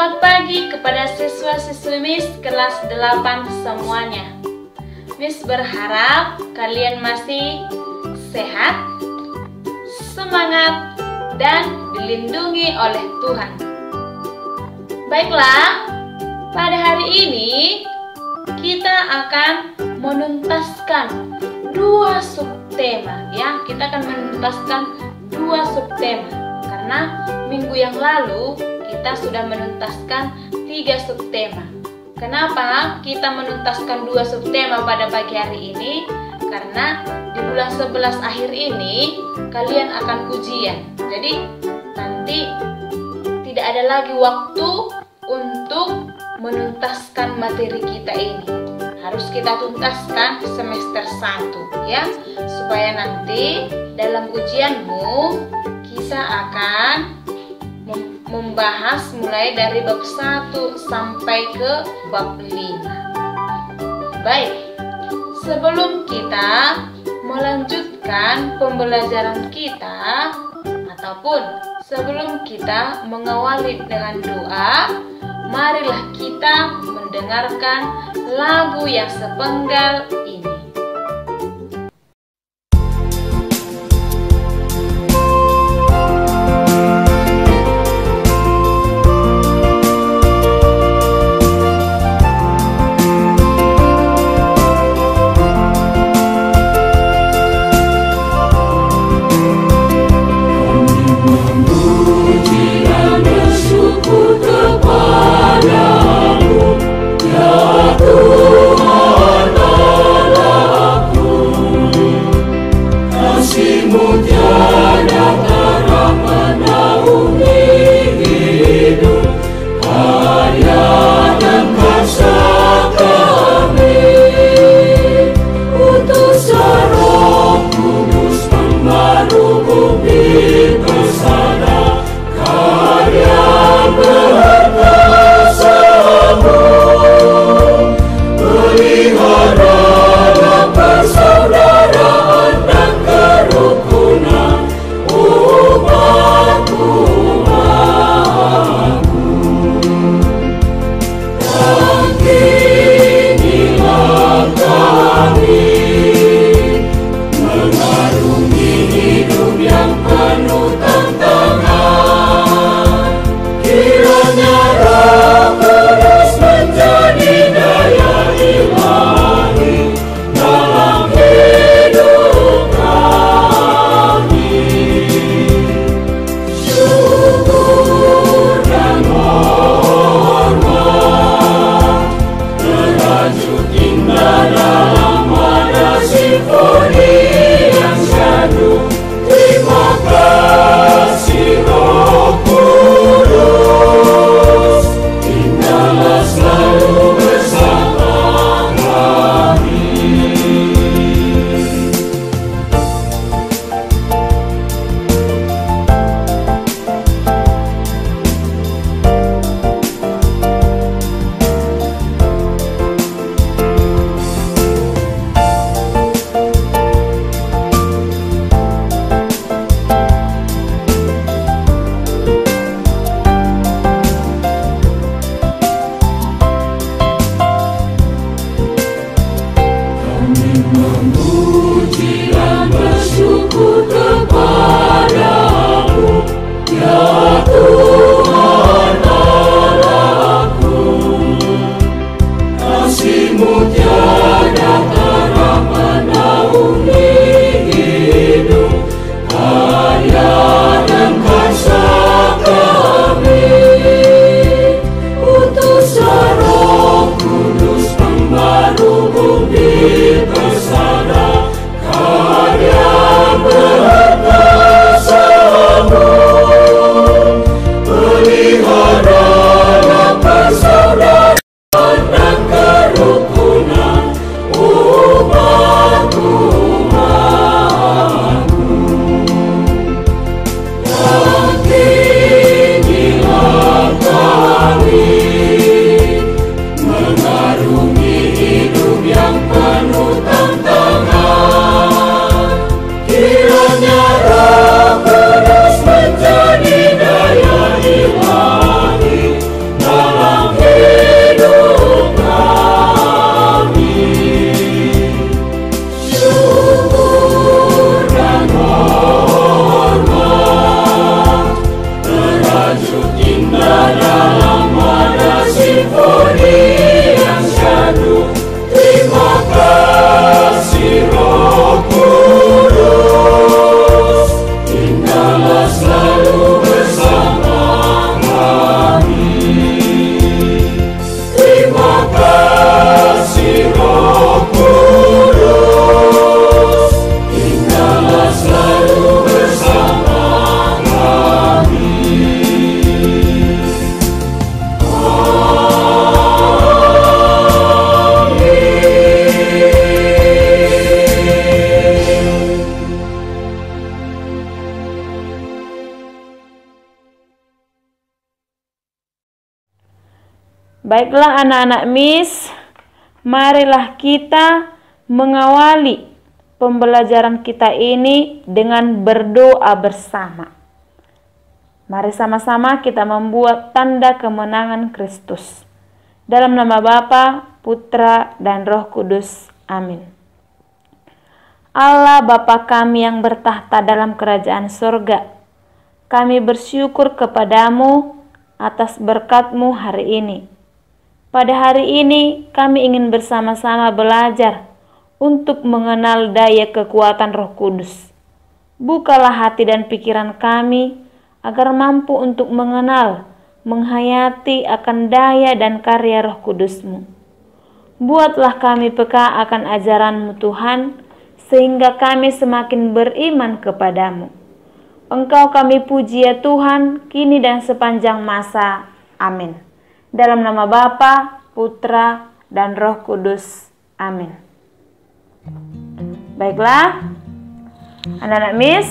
Selamat pagi kepada siswa-siswi Miss kelas 8 semuanya. Miss berharap kalian masih sehat, semangat, dan dilindungi oleh Tuhan. Baiklah, pada hari ini kita akan menuntaskan dua subtema ya. Kita akan menuntaskan dua subtema karena minggu yang lalu kita sudah menuntaskan 3 subtema. Kenapa kita menuntaskan 2 subtema pada pagi hari ini? Karena di bulan 11 akhir ini kalian akan ujian. Jadi nanti tidak ada lagi waktu untuk menuntaskan materi kita ini. Harus kita tuntaskan semester 1 ya, supaya nanti dalam ujianmu kita akan membahas mulai dari bab 1 sampai ke bab 5. Baik, sebelum kita melanjutkan pembelajaran kita ataupun sebelum kita mengawali dengan doa, marilah kita mendengarkan lagu yang sepenggal ini. Tuhan Allah Baiklah anak-anak Miss, marilah kita mengawali pembelajaran kita ini dengan berdoa bersama. Mari sama-sama kita membuat tanda kemenangan Kristus. Dalam nama Bapa, Putra, dan Roh Kudus. Amin. Allah Bapa kami yang bertahta dalam kerajaan surga, kami bersyukur kepadamu atas berkat-Mu hari ini. Pada hari ini kami ingin bersama-sama belajar untuk mengenal daya kekuatan Roh Kudus. Bukalah hati dan pikiran kami agar mampu untuk mengenal, menghayati akan daya dan karya Roh Kudus-Mu. Buatlah kami peka akan ajaran-Mu Tuhan, sehingga kami semakin beriman kepadamu. Engkau kami puji ya Tuhan, kini dan sepanjang masa. Amin. Dalam nama Bapa, Putra, dan Roh Kudus. Amin. Baiklah, anak-anak Miss,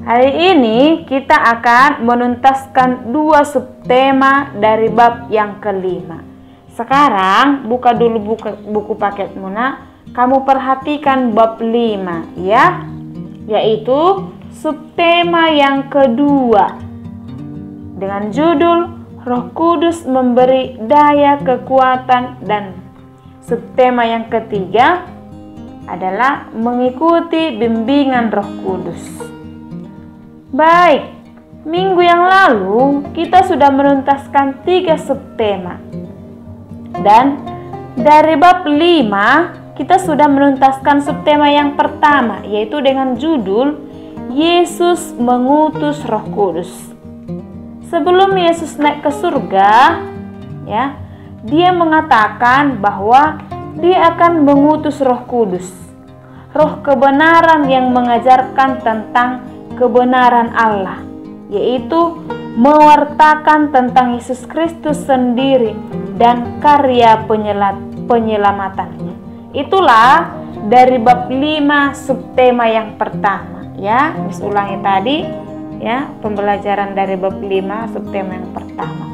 hari ini kita akan menuntaskan 2 subtema dari bab yang kelima. Sekarang buka dulu buku paketmu nak. Kamu perhatikan bab 5 ya, yaitu subtema yang kedua dengan judul Roh Kudus memberi daya kekuatan, dan subtema yang ketiga adalah mengikuti bimbingan Roh Kudus. Baik, minggu yang lalu kita sudah menuntaskan 3 subtema. Dan dari bab 5 kita sudah menuntaskan subtema yang pertama, yaitu dengan judul Yesus mengutus Roh Kudus. Sebelum Yesus naik ke surga, ya, Dia mengatakan bahwa Dia akan mengutus Roh Kudus, Roh kebenaran yang mengajarkan tentang kebenaran Allah, yaitu mewartakan tentang Yesus Kristus sendiri dan karya penyelamatannya. Itulah dari bab 5 subtema yang pertama, ya. Miss ulangi tadi, ya, pembelajaran dari bab 5 subtema yang pertama.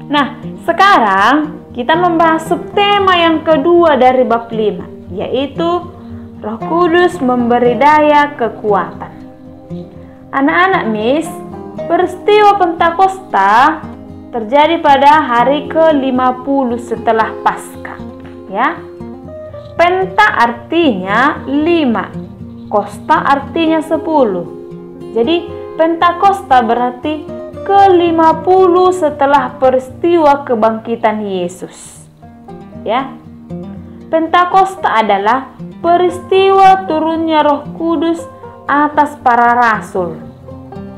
Nah, sekarang kita membahas subtema yang kedua dari bab 5, yaitu Roh Kudus memberi daya kekuatan. Anak-anak Miss, peristiwa Pentakosta terjadi pada hari ke-50 setelah Paskah, ya. Penta artinya 5, Kosta artinya 10. Jadi Pentakosta berarti ke-50 setelah peristiwa kebangkitan Yesus. Ya. Pentakosta adalah peristiwa turunnya Roh Kudus atas para rasul.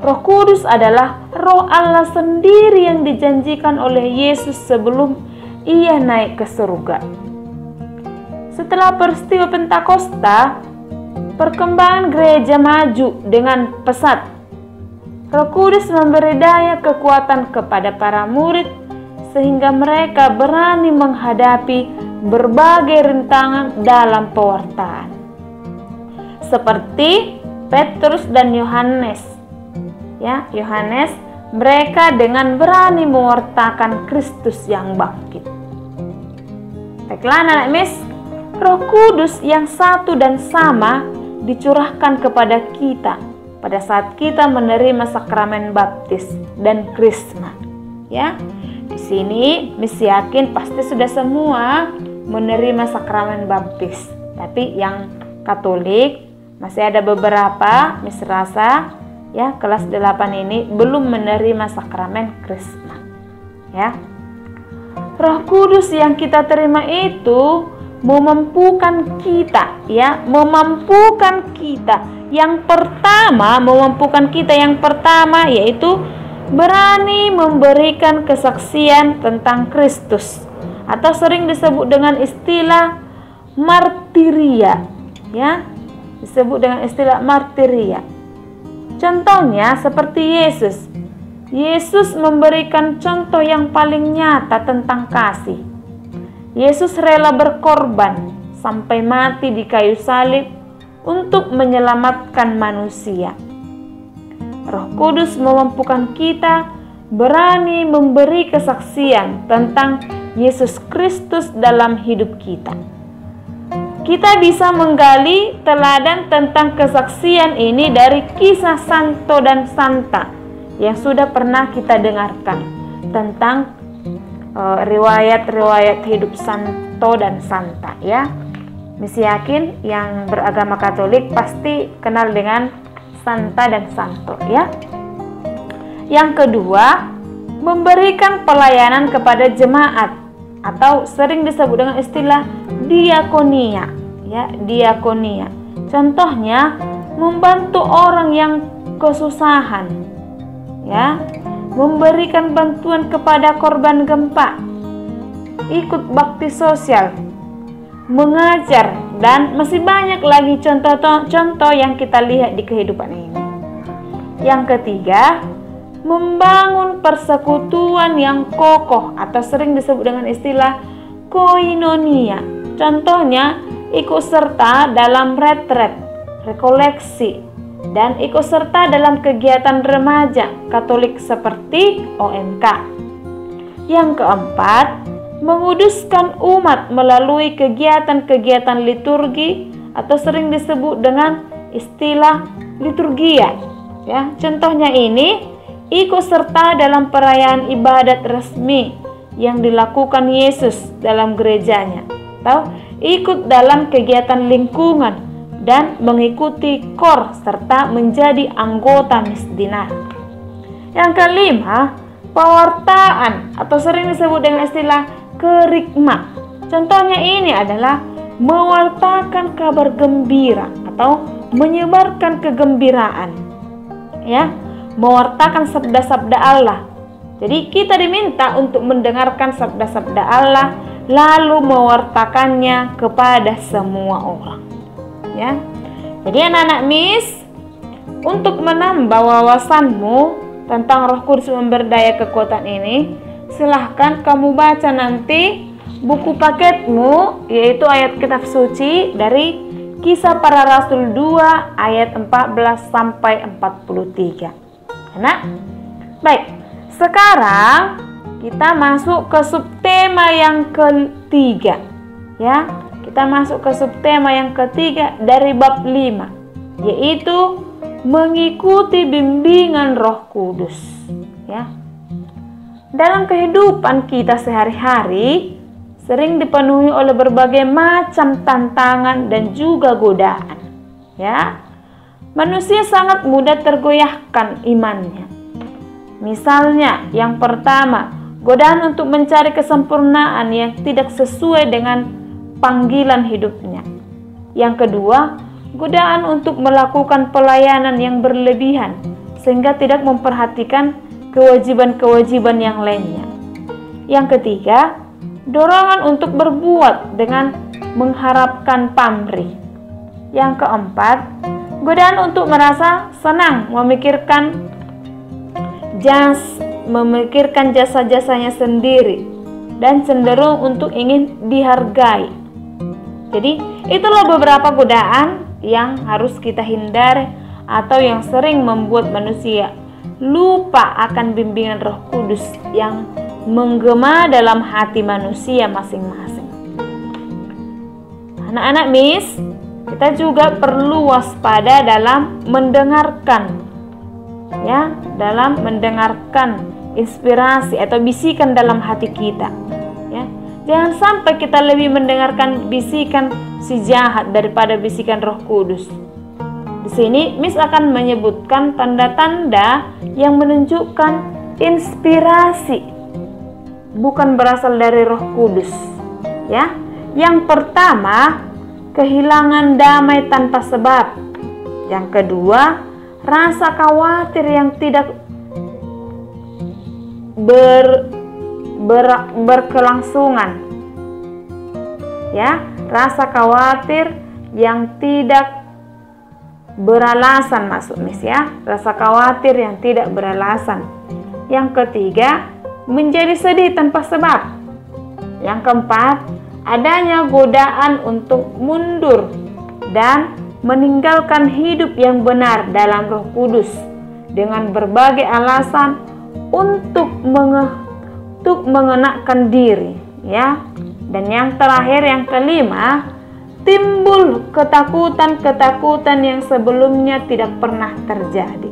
Roh Kudus adalah Roh Allah sendiri yang dijanjikan oleh Yesus sebelum Ia naik ke surga. Setelah peristiwa Pentakosta, perkembangan gereja maju dengan pesat. Roh Kudus memberi daya kekuatan kepada para murid sehingga mereka berani menghadapi berbagai rintangan dalam pewartaan. Seperti Petrus dan Yohanes. Ya, Yohanes, mereka dengan berani mewartakan Kristus yang bangkit. Baiklah anak-anak Miss, Roh Kudus yang satu dan sama dicurahkan kepada kita pada saat kita menerima sakramen baptis dan krisma. Ya, di sini Miss yakin pasti sudah semua menerima sakramen baptis. Tapi yang Katolik masih ada beberapa, Miss rasa ya kelas 8 ini belum menerima sakramen krisma. Ya. Roh Kudus yang kita terima itu memampukan kita, ya, memampukan kita. Yang pertama yaitu berani memberikan kesaksian tentang Kristus, atau sering disebut dengan istilah martiria, ya, disebut dengan istilah martiria. Contohnya seperti Yesus. Yesus memberikan contoh yang paling nyata tentang kasih. Yesus rela berkorban sampai mati di kayu salib untuk menyelamatkan manusia. Roh Kudus memampukan kita berani memberi kesaksian tentang Yesus Kristus dalam hidup kita. Kita bisa menggali teladan tentang kesaksian ini dari kisah santo dan santa yang sudah pernah kita dengarkan tentang riwayat-riwayat hidup santo dan santa, ya. Misi yakin yang beragama Katolik pasti kenal dengan santa dan santo, ya. Yang kedua, memberikan pelayanan kepada jemaat atau sering disebut dengan istilah diakonia, ya, diakonia. Contohnya membantu orang yang kesusahan, ya, memberikan bantuan kepada korban gempa, ikut bakti sosial, mengajar, dan masih banyak lagi contoh-contoh yang kita lihat di kehidupan ini. Yang ketiga, membangun persekutuan yang kokoh atau sering disebut dengan istilah koinonia. Contohnya, ikut serta dalam retret, rekoleksi, dan ikut serta dalam kegiatan remaja Katolik seperti OMK. Yang keempat, menguduskan umat melalui kegiatan-kegiatan liturgi atau sering disebut dengan istilah liturgia. Ya, contohnya ini ikut serta dalam perayaan ibadat resmi yang dilakukan Yesus dalam gerejanya, atau ikut dalam kegiatan lingkungan dan mengikuti KOR serta menjadi anggota misdinar. Yang kelima, pewartaan atau sering disebut dengan istilah kerikma. Contohnya ini adalah mewartakan kabar gembira atau menyebarkan kegembiraan, ya, mewartakan sabda-sabda Allah. Jadi kita diminta untuk mendengarkan sabda-sabda Allah lalu mewartakannya kepada semua orang, ya. Jadi anak-anak Miss, untuk menambah wawasanmu tentang Roh Kudus memberdaya kekuatan ini, silahkan kamu baca nanti buku paketmu, yaitu ayat kitab suci dari Kisah Para Rasul 2 ayat 14 sampai 43. Nah, baik. Sekarang kita masuk ke subtema yang ketiga, ya. Kita masuk ke subtema yang ketiga dari bab 5, yaitu mengikuti bimbingan Roh Kudus, ya. Dalam kehidupan kita sehari-hari sering dipenuhi oleh berbagai macam tantangan dan juga godaan, ya. Manusia sangat mudah tergoyahkan imannya. Misalnya, yang pertama, godaan untuk mencari kesempurnaan yang tidak sesuai dengan panggilan hidupnya. Yang kedua, godaan untuk melakukan pelayanan yang berlebihan sehingga tidak memperhatikan kewajiban-kewajiban yang lainnya. Yang ketiga, dorongan untuk berbuat dengan mengharapkan pamrih. Yang keempat, godaan untuk merasa senang memikirkan jasa-jasanya sendiri dan cenderung untuk ingin dihargai. Jadi itulah beberapa godaan yang harus kita hindari atau yang sering membuat manusia lupa akan bimbingan Roh Kudus yang menggema dalam hati manusia masing-masing. Anak-anak Miss, kita juga perlu waspada dalam mendengarkan, ya, dalam mendengarkan inspirasi atau bisikan dalam hati kita, ya. Jangan sampai kita lebih mendengarkan bisikan si jahat daripada bisikan Roh Kudus. Di sini Miss akan menyebutkan tanda-tanda yang menunjukkan inspirasi bukan berasal dari Roh Kudus, ya. Yang pertama, kehilangan damai tanpa sebab. Yang kedua, rasa khawatir yang tidak berkelangsungan, ya, rasa khawatir yang tidak beralasan, maksud Miss, ya, rasa khawatir yang tidak beralasan. Yang ketiga, menjadi sedih tanpa sebab. Yang keempat, adanya godaan untuk mundur dan meninggalkan hidup yang benar dalam Roh Kudus dengan berbagai alasan untuk mengenakan diri, ya. Dan yang terakhir, yang kelima, timbul ketakutan-ketakutan yang sebelumnya tidak pernah terjadi.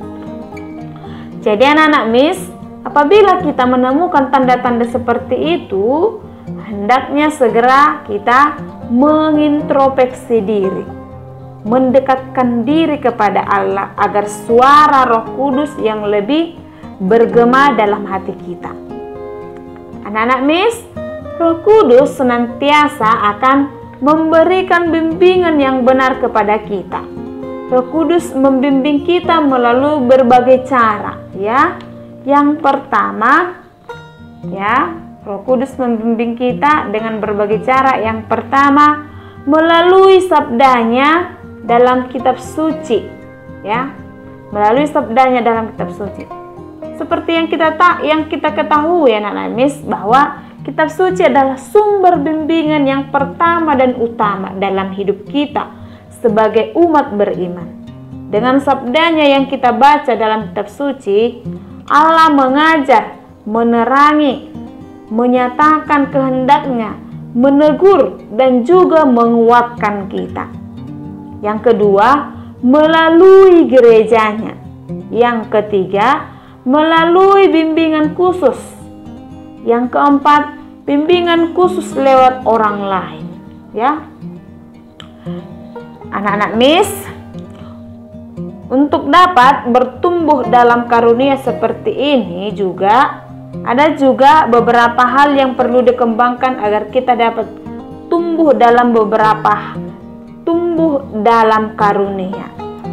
Jadi anak-anak Miss, apabila kita menemukan tanda-tanda seperti itu, hendaknya segera kita mengintrospeksi diri, mendekatkan diri kepada Allah agar suara Roh Kudus yang lebih bergema dalam hati kita. Anak-anak Miss, Roh Kudus senantiasa akan memberikan bimbingan yang benar kepada kita. Roh Kudus membimbing kita melalui berbagai cara, ya. Yang pertama, ya, Roh Kudus membimbing kita dengan berbagai cara. Yang pertama, melalui sabdanya dalam kitab suci, ya. Melalui sabdanya dalam kitab suci. Seperti yang kita ketahui anak-anak Miss, bahwa kitab suci adalah sumber bimbingan yang pertama dan utama dalam hidup kita sebagai umat beriman. Dengan sabdanya yang kita baca dalam kitab suci, Allah mengajar, menerangi, menyatakan kehendaknya, menegur, dan juga menguatkan kita. Yang kedua, melalui gerejanya. Yang ketiga, melalui bimbingan khusus. Yang keempat, bimbingan khusus lewat orang lain, ya. Anak-anak Miss, untuk dapat bertumbuh dalam karunia seperti ini juga ada juga beberapa hal yang perlu dikembangkan agar kita dapat tumbuh dalam karunia.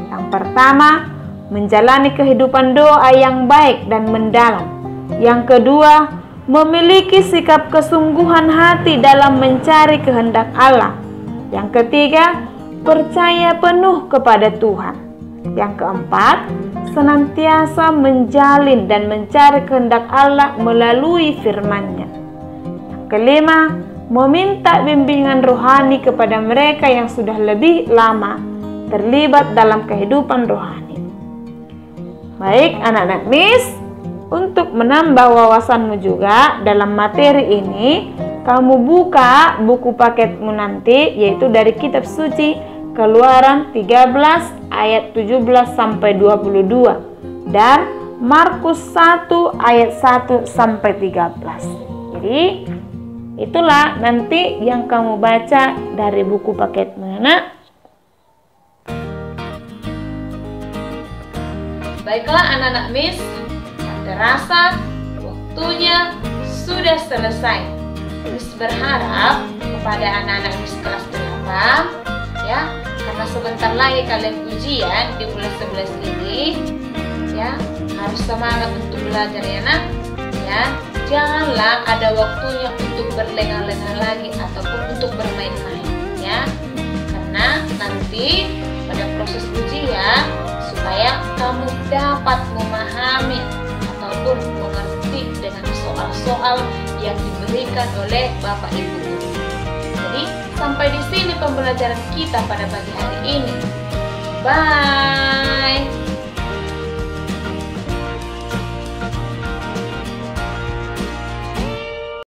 Yang pertama, menjalani kehidupan doa yang baik dan mendalam. Yang kedua, memiliki sikap kesungguhan hati dalam mencari kehendak Allah. Yang ketiga, percaya penuh kepada Tuhan. Yang keempat, senantiasa menjalin dan mencari kehendak Allah melalui firman-Nya. Yang kelima, meminta bimbingan rohani kepada mereka yang sudah lebih lama terlibat dalam kehidupan rohani. Baik anak-anak Miss, untuk menambah wawasanmu juga dalam materi ini, kamu buka buku paketmu nanti, yaitu dari kitab suci Keluaran 13 ayat 17 sampai 22 dan Markus 1 ayat 1 sampai 13. Jadi itulah nanti yang kamu baca dari buku paketmu, nak. Baiklah anak-anak Miss, terasa waktunya sudah selesai. Miss berharap kepada anak-anak Miss kelas 8, ya, karena sebentar lagi kalian ujian di bulan 11 ini, ya, harus semangat untuk belajar ya nak, ya. Janganlah ada waktunya untuk berlengah-lengah lagi ataupun untuk bermain-main, ya, karena nanti pada proses ujian supaya kamu dapat memahami ataupun mengerti dengan soal-soal yang diberikan oleh Bapak Ibu guru. Jadi sampai di sini pembelajaran kita pada pagi hari ini. Bye.